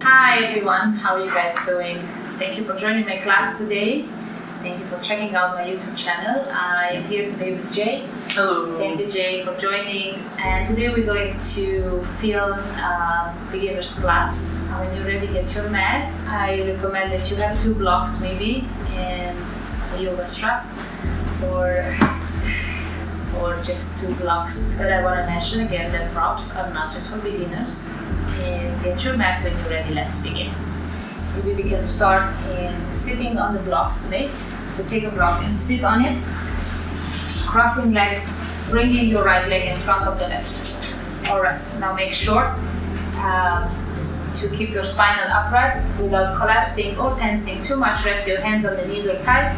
Hi everyone, how are you guys doing? Thank you for joining my class today. Thank you for checking out my YouTube channel. I am here today with Jay. Hello. Thank you, Jay, for joining. And today we're going to film beginner's class. When you already get your mat, I recommend that you have 2 blocks maybe and a yoga strap or just 2 blocks. But I want to mention again that props are not just for beginners. And get your mat when you're ready. Let's begin. Maybe we can start in sitting on the blocks today. So take a block and sit on it. Crossing legs, bringing your right leg in front of the left. Alright, now make sure to keep your spine upright without collapsing or tensing too much. Rest your hands on the knees or thighs.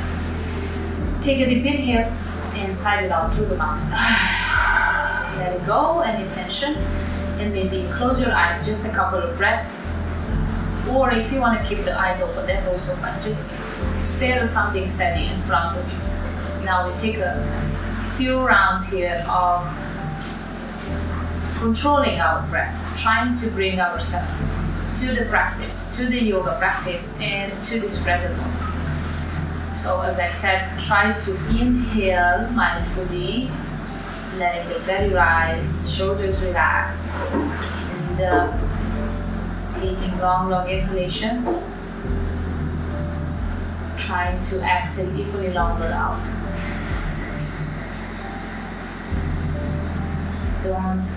Take a deep inhale and slide it out through the mouth. Let it go, any tension. And maybe close your eyes, just a couple of breaths. Or if you want to keep the eyes open, that's also fine. Just stare at something steady in front of you. Now we take a few rounds here of controlling our breath, trying to bring ourselves to the practice, to the yoga practice, and to this present moment. So as I said, try to inhale mindfully, letting your belly rise, shoulders relax, and taking long inhalations, trying to exhale equally longer out. Don't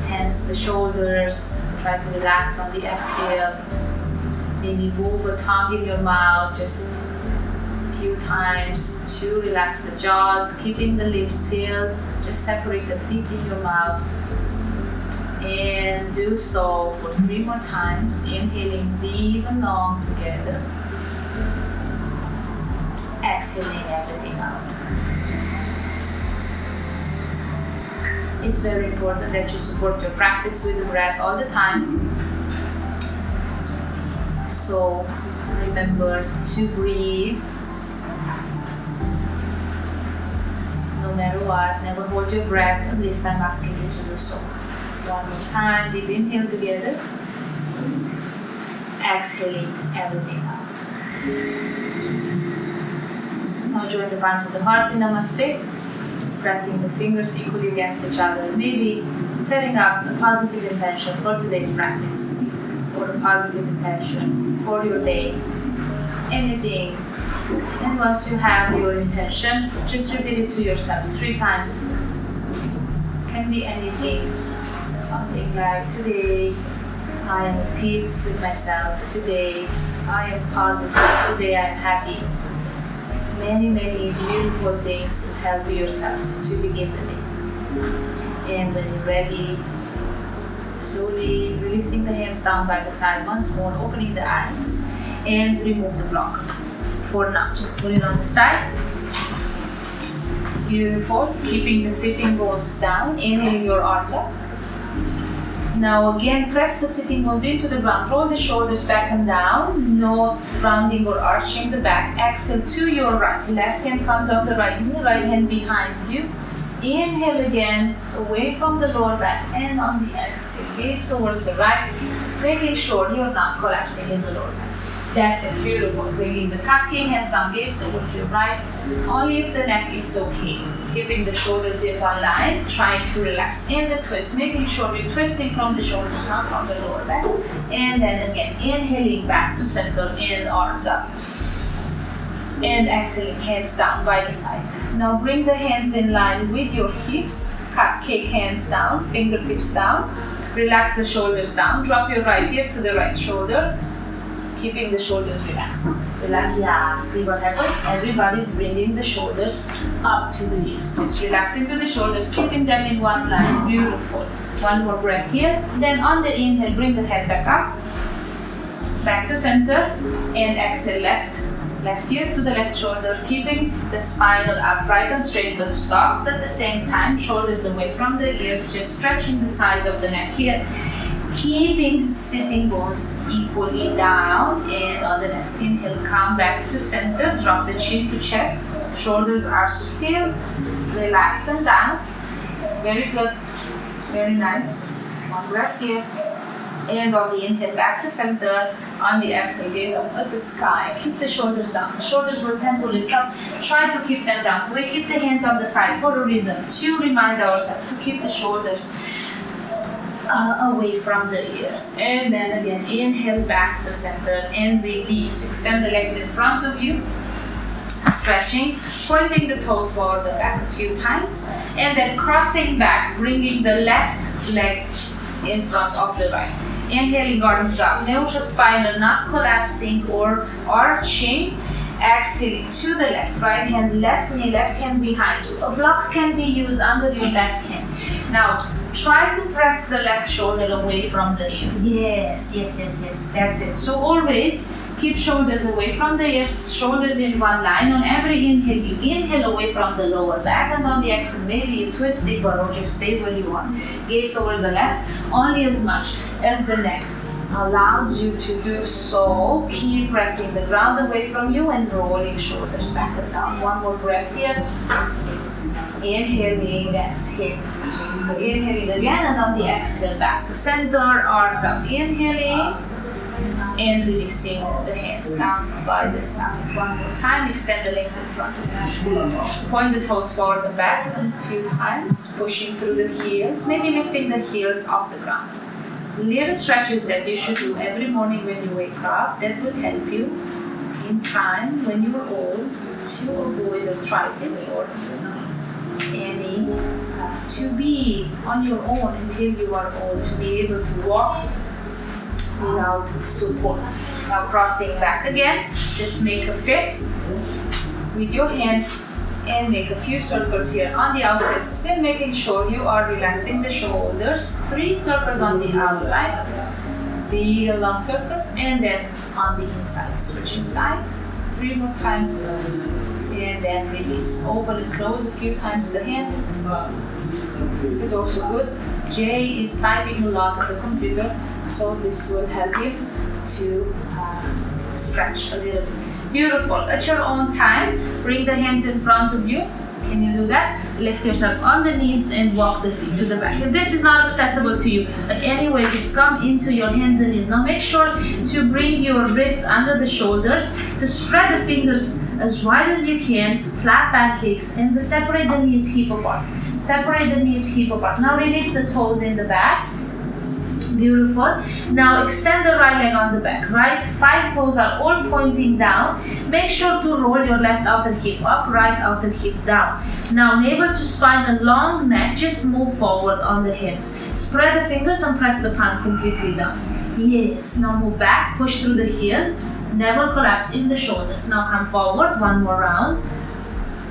tense the shoulders, try to relax on the exhale. Maybe move a tongue in your mouth just a few times to relax the jaws, keeping the lips sealed. Just separate the feet in your mouth. And do so for 3 more times, inhaling deep and long together, exhaling everything out. It's very important that you support your practice with the breath all the time. So remember to breathe no matter what. Never hold your breath, at least I'm asking you to do so. 1 more time, deep inhale together, exhaling everything out. Now join the palms of the heart in Namaste, pressing the fingers equally against each other, maybe setting up a positive intention for today's practice, or a positive intention for your day, anything. And once you have your intention, just repeat it to yourself 3 times. Can be anything. Something like, today I am at peace with myself, today I am positive, today I am happy. Many, many beautiful things to tell to yourself to begin the day. And when you're ready, slowly releasing the hands down by the side once more, opening the eyes, and remove the block. For now, just put it on the side. Beautiful, keeping the sitting bones down, inhaling your arms up. Now again, press the sitting bones into the ground. Roll the shoulders back and down. No rounding or arching the back. Exhale to your right. Left hand comes on the right knee, right hand behind you. Inhale again, away from the lower back, and on the exhale, gaze towards the right, making sure you're not collapsing in the lower back. That's it, beautiful. Bringing the cupcake, hands down, gaze towards your right. Only if the neck is okay. Keeping the shoulders in one line, trying to relax in the twist, making sure you're twisting from the shoulders, not from the lower back. And then again, inhaling back to center and arms up. And exhaling, hands down by the side. Now bring the hands in line with your hips, cupcake hands down, fingertips down. Relax the shoulders down, drop your right ear to the right shoulder. Keeping the shoulders relaxed. Relax, yeah, see what happened? Everybody's bringing the shoulders up to the ears. Just relax into the shoulders, keeping them in one line. Beautiful. 1 more breath here. Then on the inhale, bring the head back up. Back to center. And exhale, left ear to the left shoulder. Keeping the spinal upright and straight but soft at the same time. Shoulders away from the ears. Just stretching the sides of the neck here. Keeping sitting bones equally down, and on the next inhale, come back to center, drop the chin to chest, shoulders are still relaxed and down. Very good, very nice. 1 breath here. And on the inhale, back to center. On the exhale, gaze up at the sky. Keep the shoulders down. The shoulders will tend to lift up. Try to keep them down. We keep the hands on the side for a reason, to remind ourselves to keep the shoulders away from the ears. And then again, inhale back to center and release. Extend the legs in front of you. Stretching, pointing the toes forward and back a few times, and then crossing back, bringing the left leg in front of the right. Inhaling, arms up, neutral spinal, not collapsing or arching. Exhaling to the left, right hand, left knee, left hand behind you. A block can be used under your left hand. Now, try to press the left shoulder away from the ear. Yes, that's it. So always keep shoulders away from the ears, shoulders in one line. On every inhale, you inhale away from the lower back, and on the exhale, maybe you twist it, or just stay where you are. Gaze towards the left, only as much as the neck allows you to do so. Keep pressing the ground away from you and rolling shoulders back and down. One more breath here. Inhaling, exhale. Inhaling again, and on the exhale, back to center, arms up. Inhaling and releasing the hands down by the side. One more time, extend the legs in front of you. Point the toes forward and back a few times, pushing through the heels, maybe lifting the heels off the ground. Little stretches that you should do every morning when you wake up that will help you in time when you're old to avoid arthritis or any, to be on your own until you are old, to be able to walk without support. Now crossing back again, just make a fist with your hands and make a few circles here on the outside, still making sure you are relaxing the shoulders. 3 circles on the outside, big long circles, and then on the inside, switching sides. 3 more times, and then release. Open and close a few times the hands. This is also good. Jay is typing a lot on the computer, so this will help you to stretch a little bit. Beautiful. At your own time, bring the hands in front of you. Can you do that? Lift yourself on the knees and walk the feet to the back. If this is not accessible to you in any way, just come into your hands and knees. Now make sure to bring your wrists under the shoulders, to spread the fingers as wide as you can, flat pancakes, and to separate the knees hip apart. Separate the knees hip apart. Now release the toes in the back. Beautiful. Now extend the right leg on the back. Right 5 toes are all pointing down. Make sure to roll your left outer hip up, right outer hip down. Now navel to spine and long neck. Just move forward on the hips. Spread the fingers and press the palm completely down. Yes. Now move back. Push through the heel. Never collapse in the shoulders. Now come forward. One more round.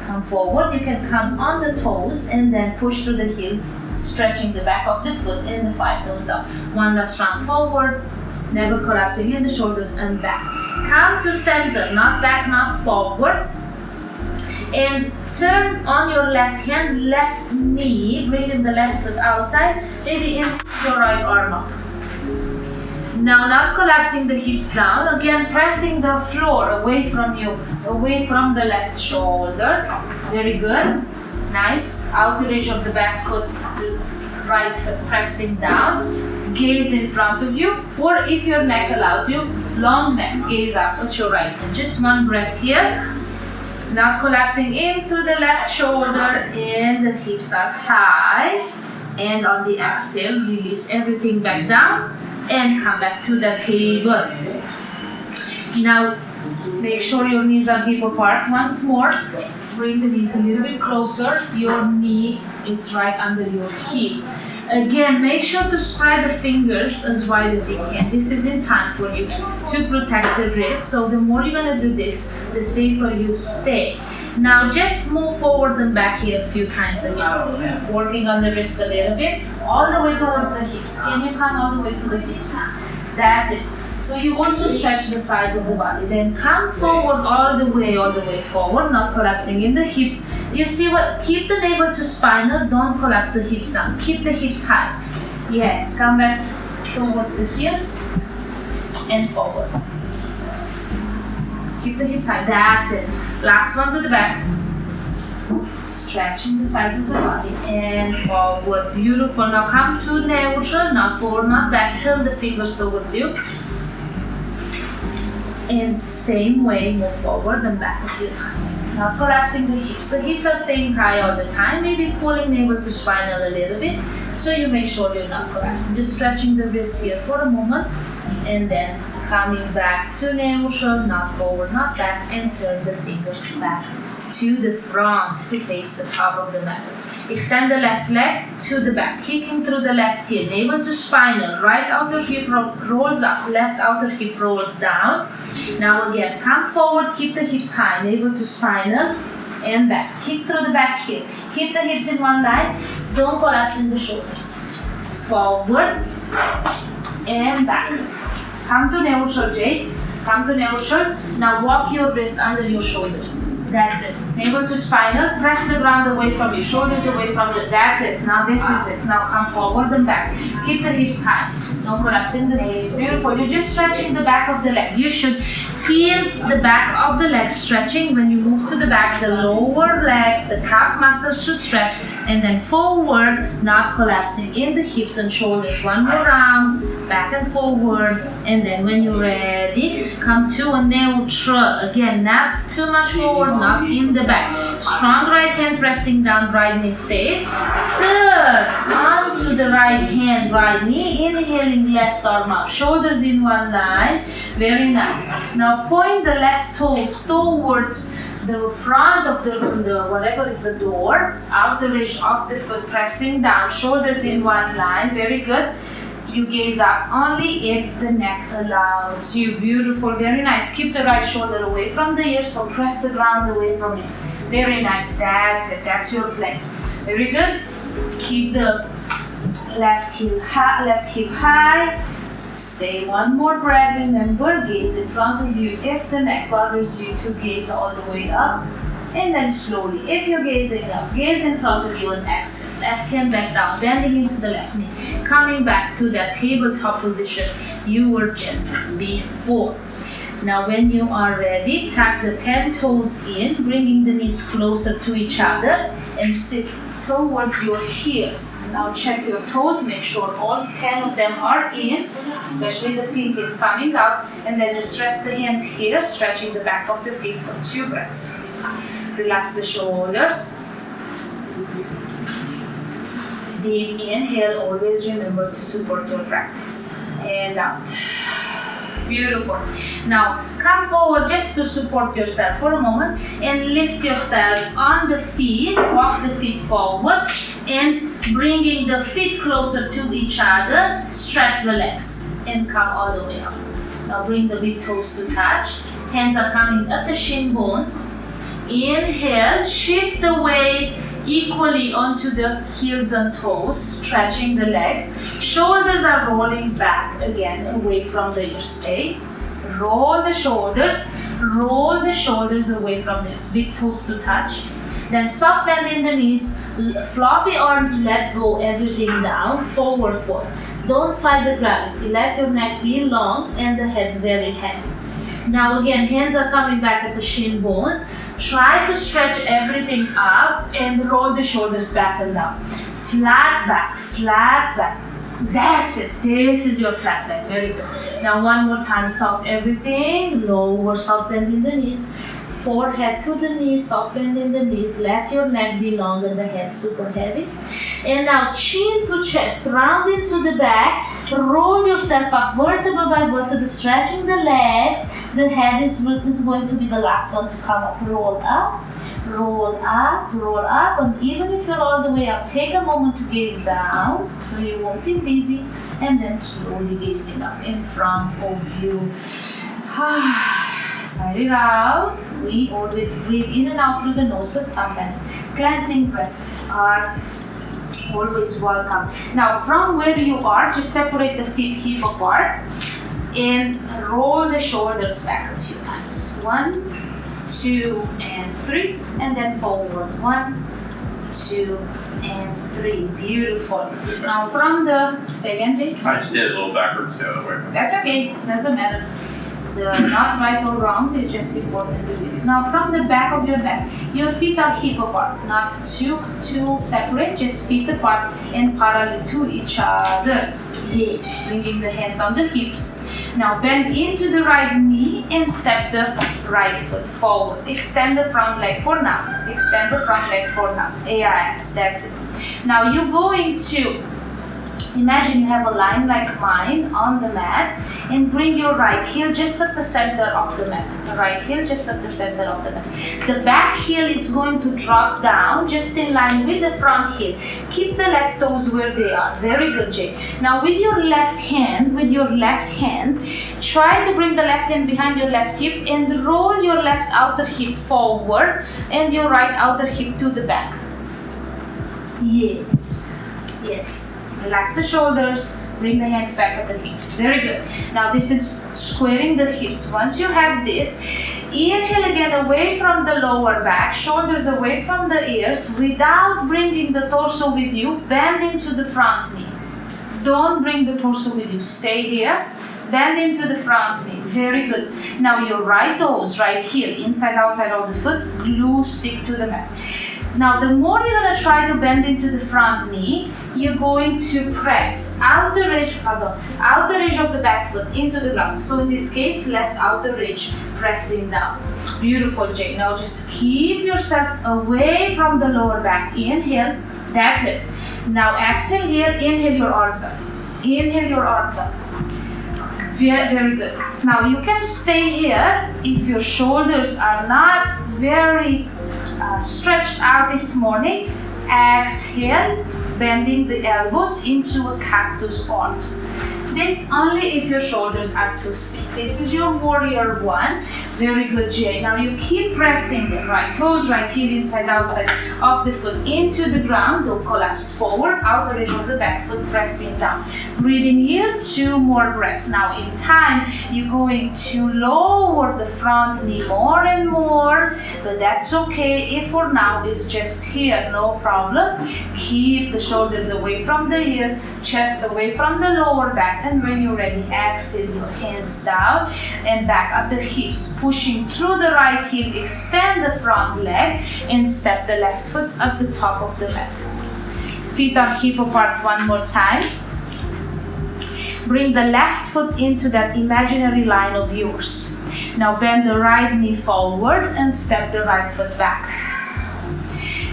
Come forward. You can come on the toes and then push through the heel, stretching the back of the foot and the 5 toes up. One last round forward, never collapsing in the shoulders and back. Come to center, not back, not forward. And turn on your left hand, left knee, bringing the left foot outside, maybe in your right arm up. Now not collapsing the hips down, again pressing the floor away from you, away from the left shoulder. Very good. Nice. Outer edge of the back foot, right foot pressing down. Gaze in front of you, or if your neck allows you, long neck, gaze up at your right hand. Just one breath here. Not collapsing into the left shoulder, and the hips are high. And on the exhale, release everything back down and come back to the table. Now, make sure your knees are hip apart once more. Bring the knees a little bit closer. Your knee is right under your hip. Again, make sure to spread the fingers as wide as you can. This is in time for you to protect the wrist. So the more you're going to do this, the safer you stay. Now just move forward and back here a few times again. Working on the wrist a little bit. All the way towards the hips. Can you come all the way to the hips? That's it. So you also stretch the sides of the body. Then come forward all the way forward, not collapsing in the hips. You see what? Keep the navel to spinal, don't collapse the hips down. Keep the hips high. Yes, come back towards the heels and forward. Keep the hips high, that's it. Last one to the back. Stretching the sides of the body and forward. Beautiful. Now come to neutral, not forward, not back. Turn the fingers towards you. And same way, move forward and back a few times. Not collapsing the hips. The hips are staying high all the time. Maybe pulling navel to spinal a little bit. So you make sure you're not collapsing. Just stretching the wrists here for a moment. And then coming back to neutral, not forward, not back. And turn the fingers back to the front to face the top of the mat. Extend the left leg to the back, kicking through the left heel, navel to spinal, right outer hip rolls up, left outer hip rolls down. Now again, come forward, keep the hips high, navel to spinal, and back. Kick through the back heel. Keep the hips in one line, don't collapse in the shoulders. Forward and back. Come to neutral, Jade. Come to neutral. Now walk your wrists under your shoulders. That's it. Navel to spinal. Press the ground away from you. Shoulders away from you. That's it. Now this is it. Now come forward and back. Keep the hips high. Don't collapse in the hips. Beautiful. You're just stretching the back of the leg. You should feel the back of the leg stretching when you move to the back. The lower leg, the calf muscles should stretch. And then forward, not collapsing in the hips and shoulders. One more round. Back and forward. And then when you're ready, come to a neutral. Again, not too much forward, not in the back. Strong right hand pressing down, right knee stays. Turn onto the right hand, right knee. Inhaling left arm up, shoulders in one line. Very nice. Now point the left toes towards the front of the whatever is the door, outer edge of the foot, pressing down, shoulders in one line. Very good. You gaze up only if the neck allows you. Beautiful, very nice. Keep the right shoulder away from the ear, so press the ground away from it. Very nice, that's it, that's your plank. Very good. Keep the left hip high. Stay one more breath. Remember, gaze in front of you. If the neck bothers you, to gaze all the way up. And then slowly, if you're gazing up, gaze in front of you and exhale. Left hand back down, bending into the left knee. Coming back to that tabletop position you were just before. Now when you are ready, tuck the 10 toes in, bringing the knees closer to each other and sit towards your heels. Now check your toes, make sure all 10 of them are in, especially the pink is coming out, and then just rest the hands here, stretching the back of the feet for 2 breaths. Relax the shoulders. Deep inhale, always remember to support your practice. And out. Beautiful. Now come forward just to support yourself for a moment and lift yourself on the feet. Walk the feet forward and bringing the feet closer to each other. Stretch the legs and come all the way up. Now bring the big toes to touch. Hands are coming at the shin bones. Inhale, shift the weight equally onto the heels and toes, stretching the legs. Shoulders are rolling back again, away from the ear. Stay. Roll the shoulders away from this. Big toes to touch. Then soft bend in the knees, fluffy arms, let go everything down, forward fold. Don't fight the gravity. Let your neck be long and the head very heavy. Now again, hands are coming back at the shin bones. Try to stretch everything up and roll the shoulders back and down. Flat back, flat back. That's it. This is your flat back. Very good. Now one more time, soft everything. Lower, soft bend in the knees. Forehead to the knees, soft bend in the knees. Let your neck be long and the head super heavy. And now chin to chest, round into the back. Roll yourself up vertebra by vertebra, stretching the legs. The head is going to be the last one to come up. Roll up, roll up, roll up. And even if you're all the way up, take a moment to gaze down so you won't feel dizzy. And then slowly gazing up in front of you. Sigh it out. We always breathe in and out through the nose, but sometimes cleansing breaths are always welcome. Now from where you are, just separate the feet hip apart and roll the shoulders back a few times. 1, 2, and 3, and then forward. 1, 2, and 3. Beautiful. Now from the, say again, Jake? I just did it a little backwards the other way. That's okay, doesn't matter. not right or wrong, it's just important to do it. Now from the back of your mat, your feet are hip apart, not too separate, just feet apart and parallel to each other. Yes, bringing the hands on the hips. Now bend into the right knee and step the right foot forward. Extend the front leg for now. Extend the front leg for now. AIS, that's it. Now you're going to imagine you have a line like mine on the mat and bring your right heel just at the center of the mat. The right heel just at the center of the mat. The back heel is going to drop down just in line with the front heel. Keep the left toes where they are. Very good, Jay. Now with your left hand, try to bring the left hand behind your left hip and roll your left outer hip forward and your right outer hip to the back. Yes. Yes. Relax the shoulders, bring the hands back at the hips. Very good. Now this is squaring the hips. Once you have this, inhale again away from the lower back, shoulders away from the ears without bringing the torso with you. Bend into the front knee. Don't bring the torso with you. Stay here. Bend into the front knee. Very good. Now your right toes, right heel, inside, outside of the foot, glue, stick to the mat. Now the more you're going to try to bend into the front knee, you're going to press outer ridge of the back foot into the ground. So in this case, left outer ridge pressing down. Beautiful, Jay. Now just keep yourself away from the lower back. Inhale. That's it. Now exhale here. Inhale your arms up. Inhale your arms up. Very good. Now you can stay here if your shoulders are not very stretched out this morning. Exhale, bending the elbows into a cactus arms. This only if your shoulders are too stiff. This is your warrior one. Very good, Jay. Now you keep pressing the right toes, right heel, inside, outside of the foot into the ground. Don't collapse forward. Outer edge of the back foot pressing down. Breathing here, 2 more breaths. Now in time, you're going to lower the front knee more and more, but that's okay. If for now it's just here, no problem. Keep the shoulders away from the ear, chest away from the lower back. And when you're ready, exhale your hands down and back at the hips, pushing through the right heel, extend the front leg and step the left foot at the top of the mat. Feet are hip apart one more time. Bring the left foot into that imaginary line of yours. Now bend the right knee forward and step the right foot back.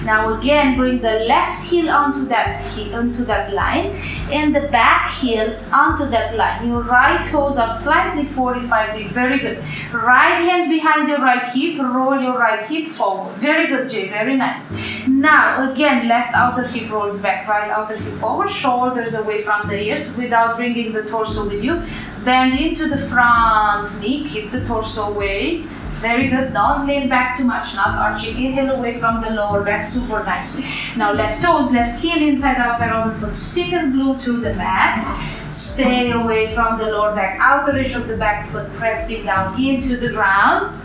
Now again, bring the left heel onto that line and the back heel onto that line. Your right toes are slightly 45 degrees. Very good. Right hand behind your right hip. Roll your right hip forward. Very good, Jay. Very nice. Now again, left outer hip rolls back. Right outer hip forward. Shoulders away from the ears without bringing the torso with you. Bend into the front knee. Keep the torso away. Very good. Don't lean back too much, not arching. Inhale away from the lower back. Super nice. Now left toes, left heel, inside, outside of the foot. Stick and glue to the mat. Stay away from the lower back. Outer edge of the back foot pressing down into the ground.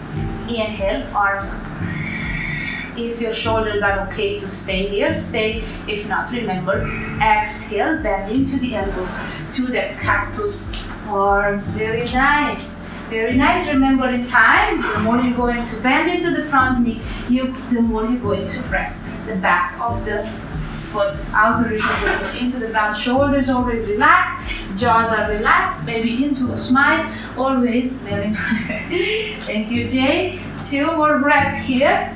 Inhale, arms up. If your shoulders are okay to stay here, stay. If not, remember, exhale, bend into the elbows to that cactus arms. Very nice. Very nice. Remember in time, the more you're going to bend into the front knee, the more you're going to press the back of the foot, outer edge of the foot into the ground. Shoulders always relaxed, jaws are relaxed, maybe into a smile, always very nice. Thank you, Jay. 2 more breaths here.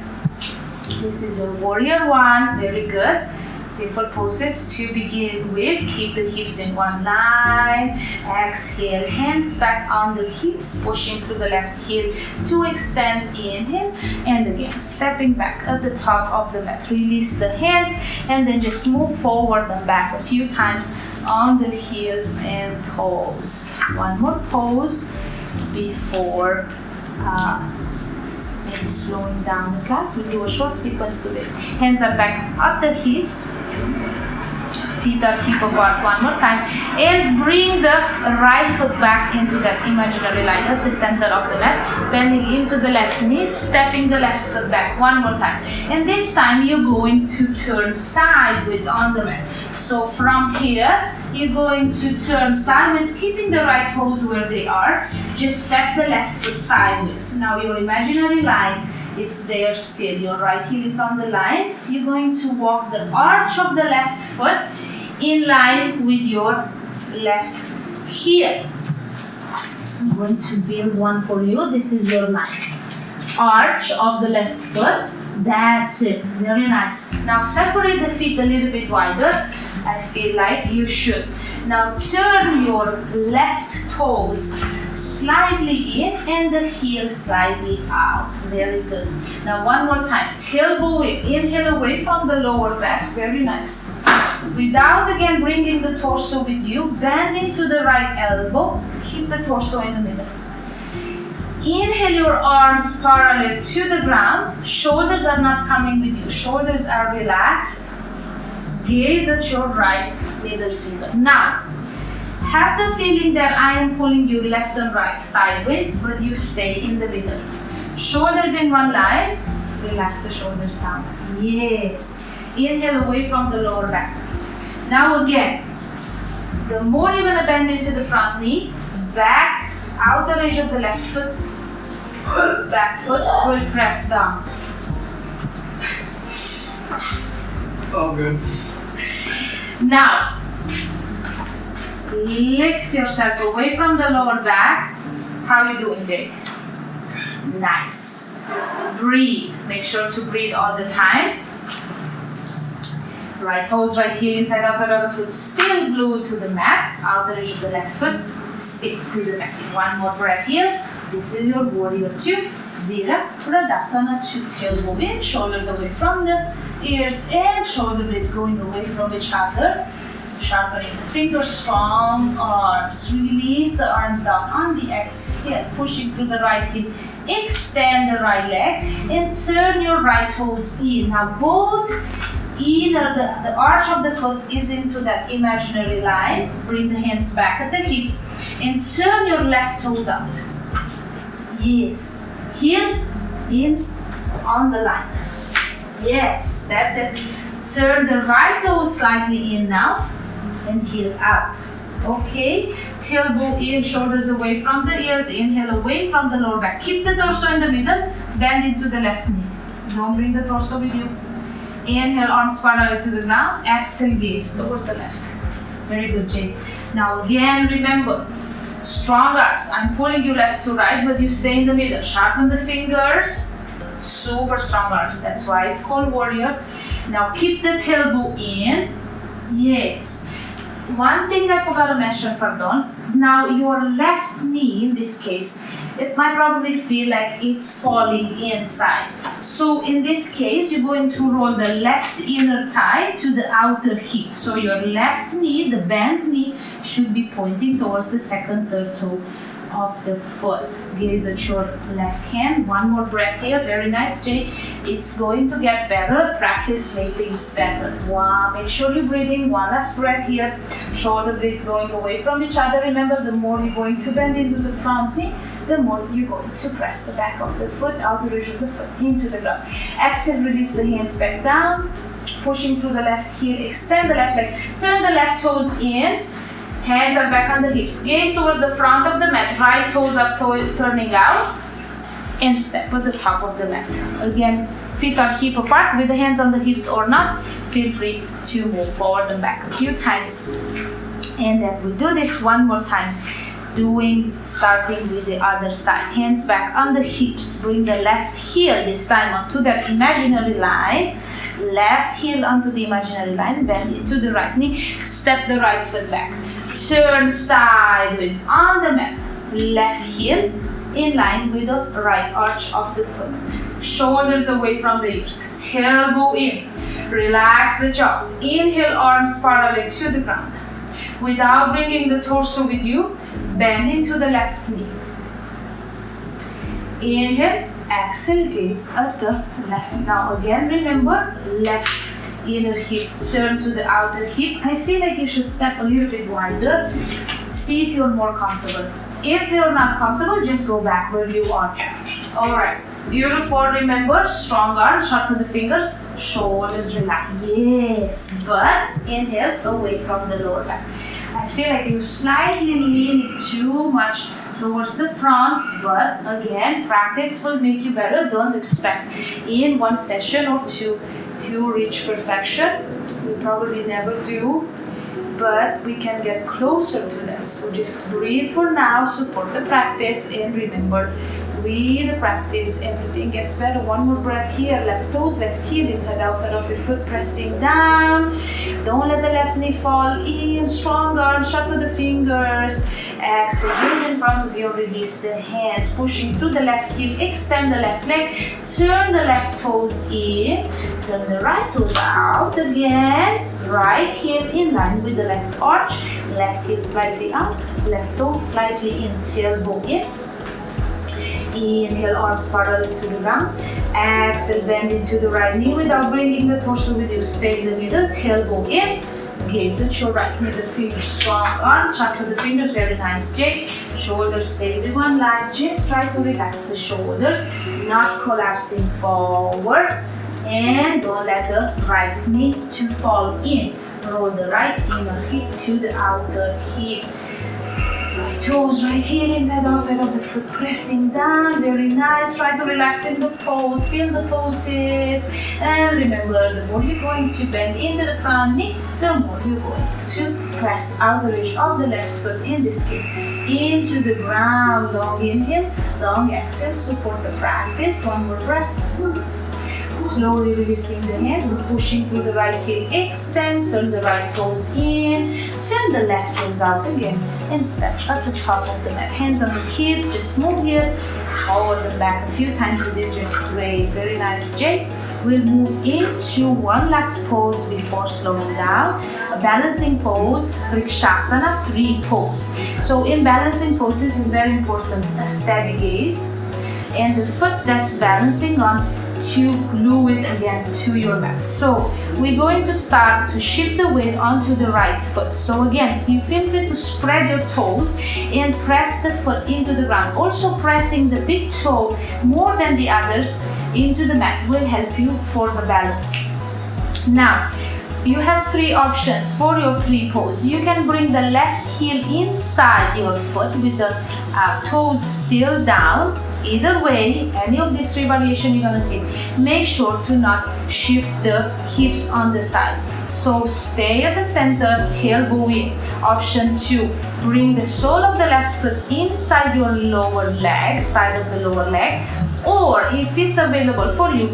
This is your warrior one. Very good. Simple poses to begin with. Keep the hips in one line. Exhale, hands back on the hips, pushing through the left heel to extend. Inhale, and again, stepping back at the top of the mat. Release the hands, and then just move forward and back a few times on the heels and toes. One more pose before maybe slowing down the class. We'll do a short sequence today. Hands are back at the hips. Feet are hip apart one more time. And bring the right foot back into that imaginary line at the center of the mat. Bending into the left knee, stepping the left foot back one more time. And this time you're going to turn sideways on the mat. So from here, you're going to turn sideways, keeping the right toes where they are. Just step the left foot sideways. Now your imaginary line, it's there still. Your right heel is on the line. You're going to walk the arch of the left foot in line with your left heel. I'm going to build one for you. This is your line. Arch of the left foot. That's it. Very nice. Now separate the feet a little bit wider. I feel like you should. Now turn your left toes slightly in and the heel slightly out. Very good. Now one more time. Tailbone in. Inhale away from the lower back. Very nice. Without again bringing the torso with you, bend into the right elbow. Keep the torso in the middle. Inhale your arms parallel to the ground. Shoulders are not coming with you. Shoulders are relaxed. Gaze at your right middle finger. Now, have the feeling that I am pulling you left and right sideways, but you stay in the middle. Shoulders in one line. Relax the shoulders down. Yes. Inhale away from the lower back. Now again, the more you're going to bend into the front knee, back, outer edge of the left foot, back foot will press down. It's all good. Now, lift yourself away from the lower back. How are you doing, Jay? Nice. Breathe. Make sure to breathe all the time. Right toes, right heel, inside, outside of the foot. Still glued to the mat. Outer edge of the left foot. Stick to the mat. One more breath here. This is your warrior 2. Virabhadrasana 2. Tailbone in. Shoulders away from the ears and shoulder blades going away from each other. Sharpening the fingers, strong arms. Release the arms down on the exhale. Pushing through the right heel. Extend the right leg and turn your right toes in. Now both inner, the arch of the foot is into that imaginary line. Bring the hands back at the hips and turn your left toes out. Yes. Heel in on the line. Yes, that's it. Turn the right toes slightly in now and heel out. Okay, tailbone in, shoulders away from the ears, inhale away from the lower back. Keep the torso in the middle, bend into the left knee. Don't bring the torso with you. Inhale, arms parallel to the ground, exhale, gaze towards the left. Very good, Jay. Now again, remember, strong arms. I'm pulling you left to right, but you stay in the middle. Sharpen the fingers, super strong arms. That's why it's called warrior. Now keep the tailbone in. Yes. One thing I forgot to mention, pardon. Now your left knee, in this case, it might probably feel like it's falling inside. So in this case, you're going to roll the left inner thigh to the outer hip. So your left knee, the bent knee, should be pointing towards the second, third toe of the foot. Gaze at your left hand. One more breath here. Very nice, Jay. It's going to get better. Practice make things better. Wow. Make sure you're breathing. One last breath here. Shoulder blades going away from each other. Remember, the more you're going to bend into the front knee, the more you're going to press the back of the foot, outer edge of the foot into the ground. Exhale, release the hands back down. Pushing through the left heel. Extend the left leg. Turn the left toes in. Hands are back on the hips. Gaze towards the front of the mat. Right toes up, turning out. And step at the top of the mat. Again, feet are hip apart with the hands on the hips or not. Feel free to move forward and back a few times. And then we do this one more time. Starting with the other side. Hands back on the hips. Bring the left heel this time onto that imaginary line. Left heel onto the imaginary line. Bend into the right knee. Step the right foot back. Turn sideways on the mat. Left heel in line with the right arch of the foot. Shoulders away from the ears. Tailbone in. Relax the jaws. Inhale, arms parallel to the ground. Without bringing the torso with you, bend into the left knee. Inhale, exhale, gaze at the left. Now again, remember, left inner hip, turn to the outer hip. I feel like you should step a little bit wider. See if you're more comfortable. If you're not comfortable, just go back where you are. Alright, beautiful. Remember, strong arms, sharpen the fingers, shoulders relax. Yes, but inhale away from the lower back. I feel like you're slightly leaning too much towards the front, but again, practice will make you better. Don't expect in one session or two to reach perfection. We probably never do, but we can get closer to that. So just breathe for now, support the practice, and remember, with the practice, everything gets better. One more breath here, left toes, left heel, inside, outside of the foot, pressing down. Don't let the left knee fall in, strong arms, sharpen the fingers. Exhale, gaze in front of you, release the hands, pushing through the left heel, extend the left leg, turn the left toes in, turn the right toes out again, right heel in line with the left arch, left heel slightly up, left toes slightly in, tailbone in. Inhale, arms parallel to the ground. Exhale, bend into the right knee without bringing the torso with you. Stay in the middle, tailbone in. Gaze at your right middle finger, strong arms, sharpen the fingers, very nice, Jake. Shoulders stays in one line. Just try to relax the shoulders, not collapsing forward. And don't let the right knee to fall in. Roll the right inner hip to the outer hip. Right toes, right heel, inside, outside of the foot, pressing down, very nice. Try to relax in the pose, feel the poses. And remember, the more you're going to bend into the front knee, the more you're going to press out the edge of the left foot, in this case, into the ground. Long inhale, long exhale, support the practice. One more breath. Slowly releasing the hands, pushing through the right heel, extend, turn the right toes in, turn the left toes out again, and step at the top of the mat. Hands on the hips, just move here, forward and back a few times with it, just great, very nice, Jake. We'll move into one last pose before slowing down. A balancing pose, Vrikshasana, 3 pose. So in balancing poses is very important, a steady gaze, and the foot that's balancing on to glue it again to your mat. So we're going to start to shift the weight onto the right foot. So again, so you feel free to spread your toes and press the foot into the ground. Also pressing the big toe more than the others into the mat will help you for the balance. Now, you have 3 options for your 3 pose. You can bring the left heel inside your foot with the toes still down. Either way, any of these 3 variations you're gonna take, make sure to not shift the hips on the side. So stay at the center, tailbone in. Option 2, bring the sole of the left foot inside your lower leg, side of the lower leg, or if it's available for you,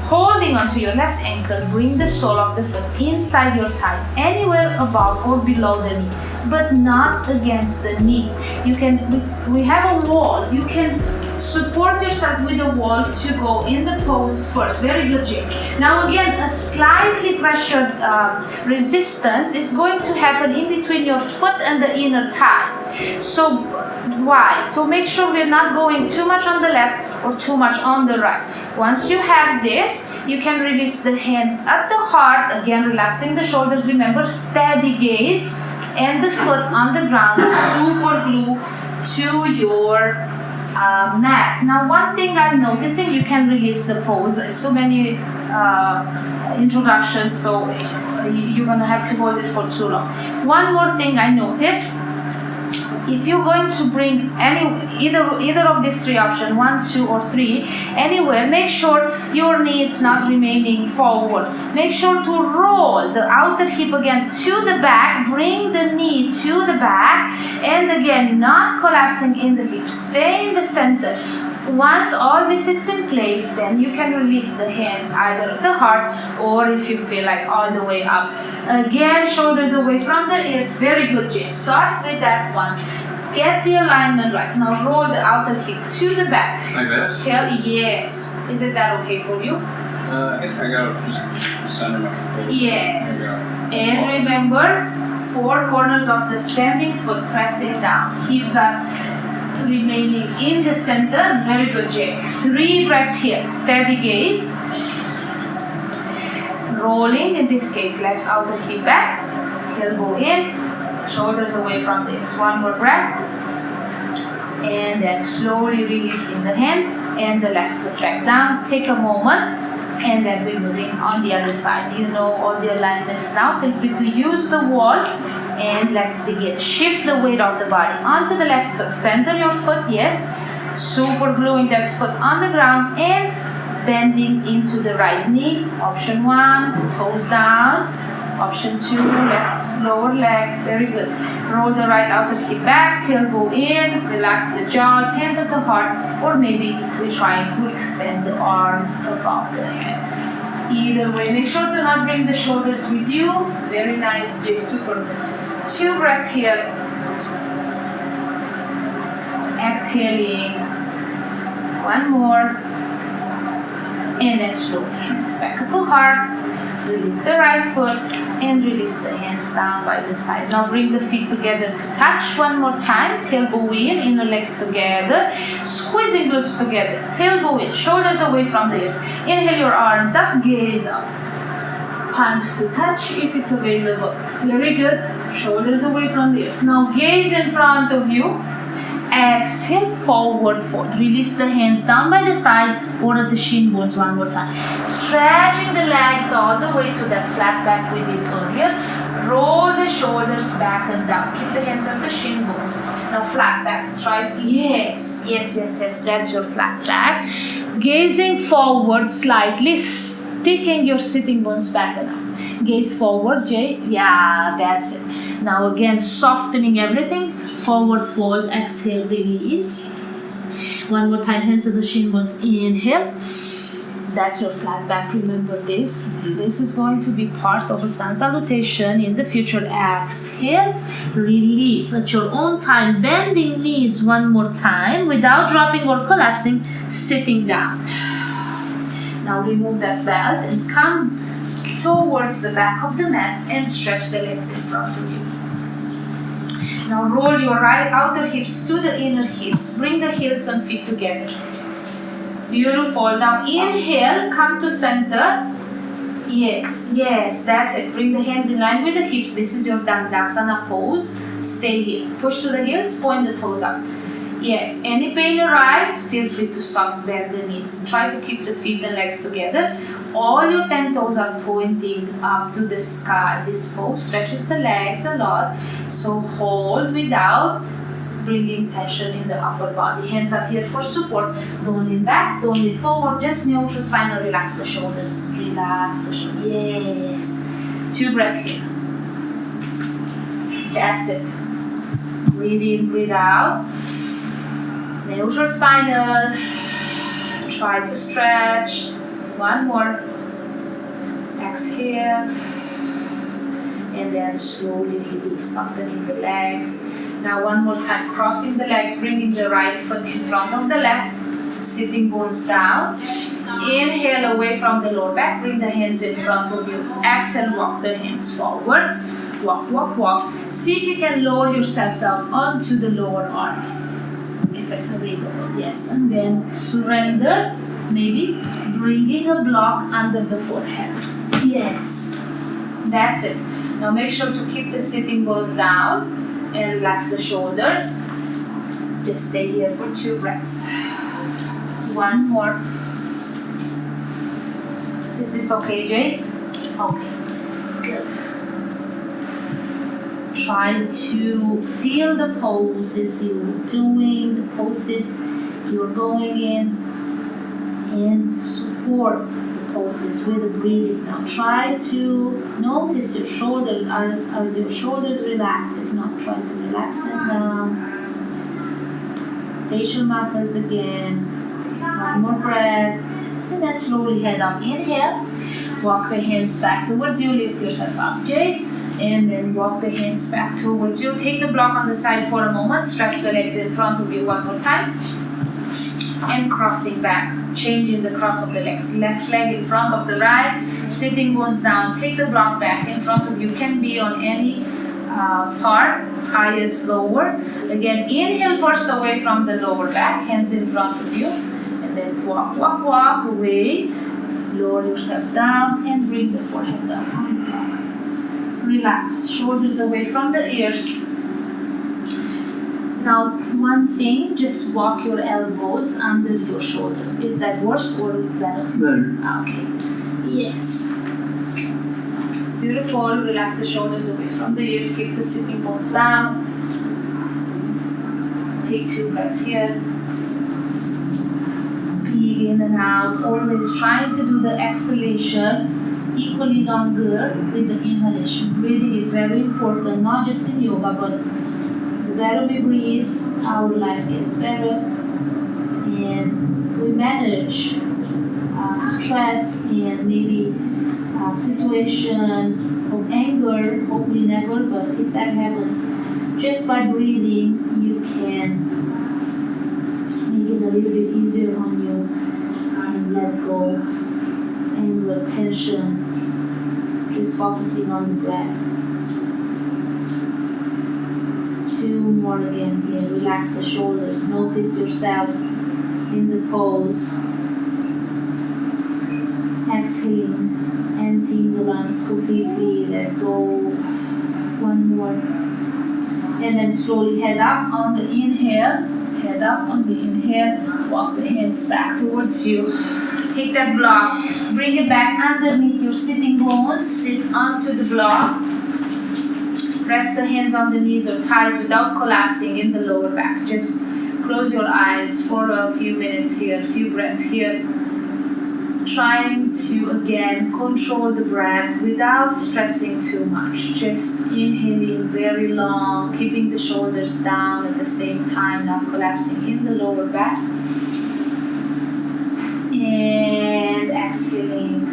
holding onto your left ankle, bring the sole of the foot inside your thigh, anywhere above or below the knee, but not against the knee. You can, we have a wall, you can support yourself with the wall to go in the pose first. Very good, Jake. Now again, a slightly pressured resistance is going to happen in between your foot and the inner thigh. So why? So make sure we're not going too much on the left or too much on the right. Once you have this, you can release the hands at the heart, again relaxing the shoulders. Remember, steady gaze and the foot on the ground, super glue to your mat. Now one thing I'm noticing, you can release the pose. There's so many introductions, so you're gonna have to hold it for too long. One more thing I noticed, if you're going to bring either of these 3 options, 1, 2, or 3, anywhere, make sure your knee is not remaining forward. Make sure to roll the outer hip again to the back, bring the knee to the back, and again, not collapsing in the hip. Stay in the center. Once all this is in place, then you can release the hands either at the heart or if you feel like all the way up. Again, shoulders away from the ears. Very good, Jay. Start with that one. Get the alignment right. Now roll the outer hip to the back. Like this? Yes. Is it that okay for you? I think I gotta just center my foot. Yes. And remember, 4 corners of the standing foot pressing down. Hips are remaining in the center. Very good, Jay. 3 breaths here. Steady gaze. Rolling, in this case, legs outer hip back, tailbone in, shoulders away from the hips. One more breath. And then slowly releasing the hands and the left foot back down. Take a moment and then we're moving on the other side. You know all the alignments now. Feel free to use the wall and let's begin. Shift the weight of the body onto the left foot. Center your foot, yes. Super gluing that foot on the ground and bending into the right knee. Option 1, toes down. Option 2, left lower leg. Very good. Roll the right outer hip back, tailbone in, relax the jaws, hands at the heart, or maybe we're trying to extend the arms above the head. Either way, make sure to not bring the shoulders with you. Very nice, Jay. Super good. 2 breaths here. Exhaling. 1 more. And then slowly hands back at the heart. Release the right foot and release the hands down by the side. Now bring the feet together to touch. One more time. Tailbone in, inner legs together. Squeezing glutes together. Tailbone in, shoulders away from the ears. Inhale your arms up, gaze up. Hands to touch if it's available. Very good. Shoulders away from the ears. Now gaze in front of you. Exhale, forward fold. Release the hands down by the side or at the shin bones one more time. Stretching the legs all the way to that flat back we did earlier. Roll the shoulders back and down. Keep the hands at the shin bones. Now flat back. Try. Yes. That's your flat back. Gazing forward slightly, sticking your sitting bones back and up. Gaze forward, Jay. Yeah, that's it. Now again, softening everything. Forward fold, exhale, release. One more time, hands at the shin bones. Inhale. That's your flat back. Remember this. This is going to be part of a sun salutation in the future. Exhale, release at your own time. Bending knees one more time without dropping or collapsing. Sitting down. Now remove that belt and come towards the back of the mat and stretch the legs in front of you. Now roll your right outer hips to the inner hips. Bring the heels and feet together. Beautiful. Now inhale, come to center. Yes, that's it. Bring the hands in line with the hips. This is your Dandasana pose. Stay here. Push to the heels, point the toes up. Yes, any pain arise, feel free to soft bend the knees. Try to keep the feet and legs together. All your 10 toes are pointing up to the sky. This pose stretches the legs a lot. So hold without bringing tension in the upper body. Hands are here for support. Don't lean back, don't lean forward. Just neutral spine and relax the shoulders. Relax the shoulders. Yes. 2 breaths here. That's it. Breathe in, breathe out. Neutral spinal. Try to stretch. 1 more. Exhale. And then slowly release, softening the legs. Now 1 more time, crossing the legs, bringing the right foot in front of the left. Sitting bones down. Inhale away from the lower back. Bring the hands in front of you. Exhale, walk the hands forward. Walk, walk, walk. See if you can lower yourself down onto the lower arms. If it's available, yes. And then surrender. Maybe bringing a block under the forehead. Yes. That's it. Now make sure to keep the sitting bones down and relax the shoulders. Just stay here for 2 breaths. 1 more. Is this okay, Jay? Okay. Good. Try to feel the poses you're doing, the poses you're going in, and support the poses with the breathing. Now try to notice your shoulders. Are your shoulders relaxed? If not, try to relax them down. Facial muscles again. 1 more breath. And then slowly head up. Inhale. Walk the hands back towards you. Lift yourself up, Jay. And then walk the hands back towards you. Take the block on the side for a moment. Stretch the legs in front of you 1 more time. And crossing back. Changing the cross of the legs. Left leg in front of the right. Sitting bones down. Take the block back in front of you. Can be on any part. Highest, lower. Again, inhale first away from the lower back. Hands in front of you. And then walk, walk, walk away. Lower yourself down and bring the forehead down on the block. Relax, shoulders away from the ears. Now, one thing, just walk your elbows under your shoulders. Is that worse or better? Better. Okay. Yes. Beautiful. Relax the shoulders away from the ears. Keep the sitting bones down. Take 2 breaths here. Big in and out. Always trying to do the exhalation equally longer with the inhalation. Breathing is very important, not just in yoga, but the better we breathe, our life gets better, and we manage stress and maybe a situation of anger. Hopefully never, but if that happens, just by breathing, you can make it a little bit easier on you and let go anger, tension, just focusing on the breath. 2 more again here. Relax the shoulders. Notice yourself in the pose. Exhaling, emptying the lungs completely. Let go. 1 more. And then slowly head up on the inhale. Head up on the inhale. Walk the hands back towards you. Take that block. Bring it back underneath your sitting bones. Sit onto the block. Press the hands on the knees or thighs without collapsing in the lower back. Just close your eyes for a few minutes here, a few breaths here. Trying to again control the breath without stressing too much. Just inhaling very long, keeping the shoulders down at the same time, not collapsing in the lower back. And exhaling.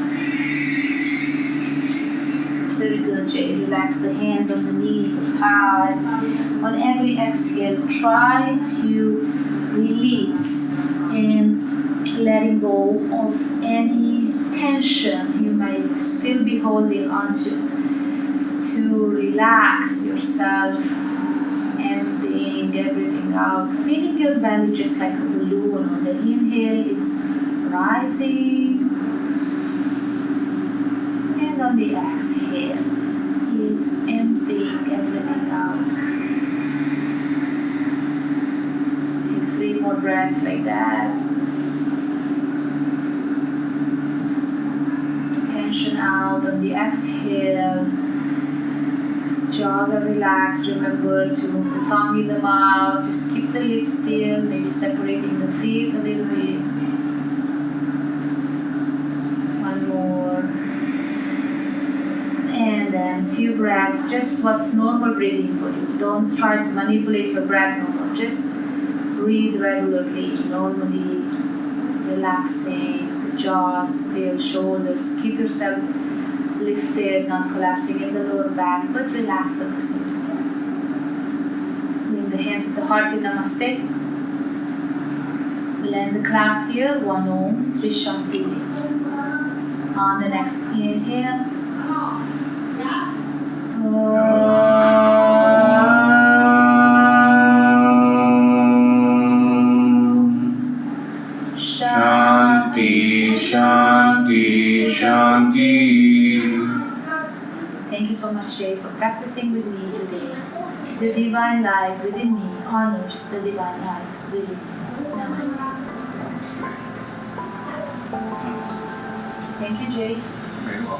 Very good, Jay. Relax the hands on the knees or thighs. On every exhale, try to release and letting go of any tension you might still be holding onto. To relax yourself, emptying everything out, feeling your belly just like a balloon. On the inhale, it's rising. And on the exhale, it's emptying everything out. Take 3 more breaths like that. Tension out on the exhale. Jaws are relaxed. Remember to move the tongue in the mouth. Just keep the lips sealed, maybe separating the feet a little bit. 1 more. And then a few breaths, just what's normal breathing for you. Don't try to manipulate your breath no more. Just breathe regularly, normally, relaxing, the jaws, still, shoulders. Keep yourself lifted, not collapsing in the lower back, but relaxed at the same time. Bring the hands to the heart in Namaste. We'll end the class here. 1 Om, 3 Shantis. On the next inhale. Shanti, Shanti, Shanti. Thank you so much, Jay, for practicing with me today. The divine light within me honors the divine light within me. Namaste. Namaste. Thank you, Jay. Very well.